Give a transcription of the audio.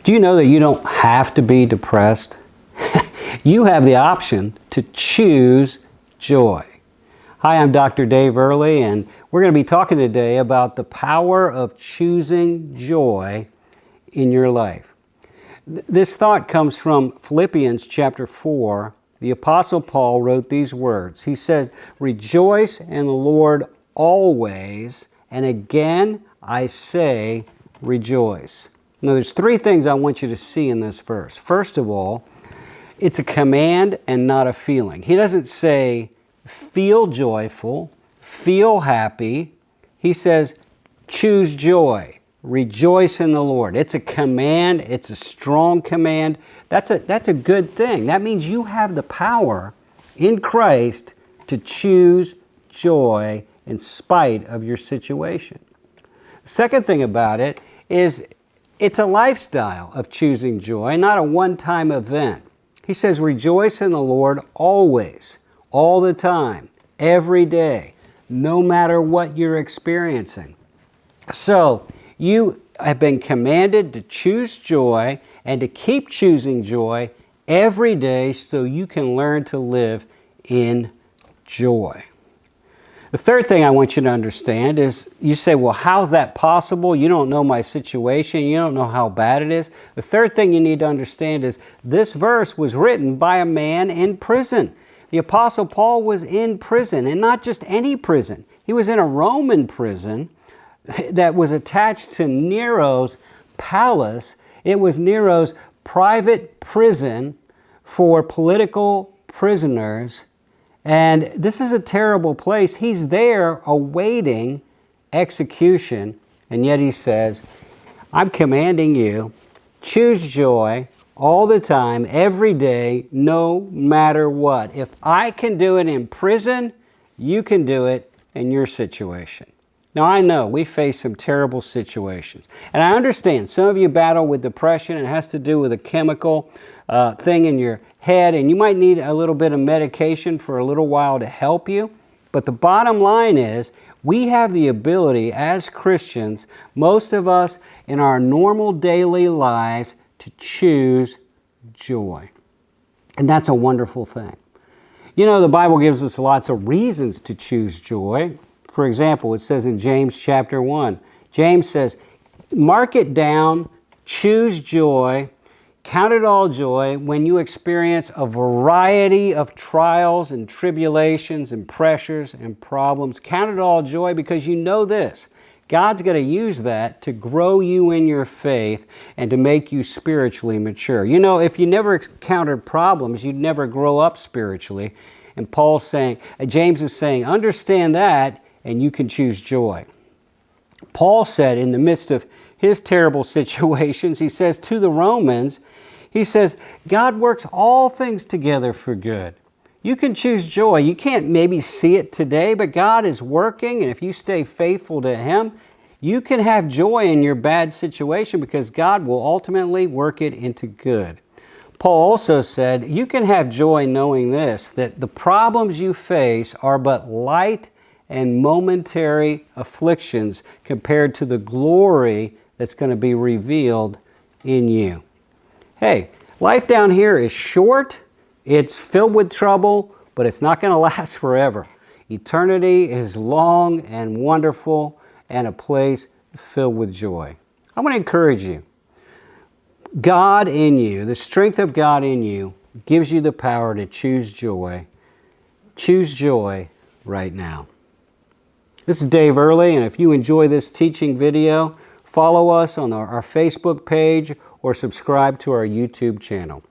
Do you know that you don't have to be depressed? You have the option to choose joy. Hi, I'm Dr. Dave Earley, and we're going to be talking today about the power of choosing joy in your life. This thought comes from Philippians chapter 4. The Apostle Paul wrote these words. He said, "Rejoice in the Lord always, and again I say rejoice." Now, there's three things I want you to see in this verse. First of all, it's a command and not a feeling. He doesn't say, feel joyful, feel happy. He says, choose joy, rejoice in the Lord. It's a command. It's a strong command. That's a good thing. That means you have the power in Christ to choose joy in spite of your situation. The second thing about it is it's a lifestyle of choosing joy, not a one-time event. He says, rejoice in the Lord always, all the time, every day, no matter what you're experiencing. So you have been commanded to choose joy and to keep choosing joy every day so you can learn to live in joy. The third thing I want you to understand is, you say, well, how's that possible? You don't know my situation. You don't know how bad it is. The third thing you need to understand is this verse was written by a man in prison. The Apostle Paul was in prison, and not just any prison. He was in a Roman prison that was attached to Nero's palace. It was Nero's private prison for political prisoners. And this is a terrible place. He's there awaiting execution, and yet he says, I'm commanding you, choose joy all the time, every day, no matter what. If I can do it in prison, you can do it in your situation. Now, I know we face some terrible situations, and I understand some of you battle with depression, and it has to do with a chemical thing in your head, and you might need a little bit of medication for a little while to help you. But the bottom line is, we have the ability as Christians, most of us in our normal daily lives, to choose joy. And that's a wonderful thing. You know, the Bible gives us lots of reasons to choose joy. For example, it says in James chapter 1, James says, mark it down, choose joy, count it all joy when you experience a variety of trials and tribulations and pressures and problems. Count it all joy because you know this. God's going to use that to grow you in your faith and to make you spiritually mature. You know, if you never encountered problems, you'd never grow up spiritually. And James is saying, understand that and you can choose joy. Paul said in the midst of his terrible situations, he says to the Romans, he says, God works all things together for good. You can choose joy. You can't maybe see it today, but God is working, and if you stay faithful to Him, you can have joy in your bad situation because God will ultimately work it into good. Paul also said, you can have joy knowing this, that the problems you face are but light and momentary afflictions compared to the glory that's going to be revealed in you. Hey, life down here is short, it's filled with trouble, but it's not going to last forever. Eternity is long and wonderful and a place filled with joy. I want to encourage you. God in you, the strength of God in you, gives you the power to choose joy. Choose joy right now. This is Dave Earley, and if you enjoy this teaching video, follow us on our Facebook page or subscribe to our YouTube channel.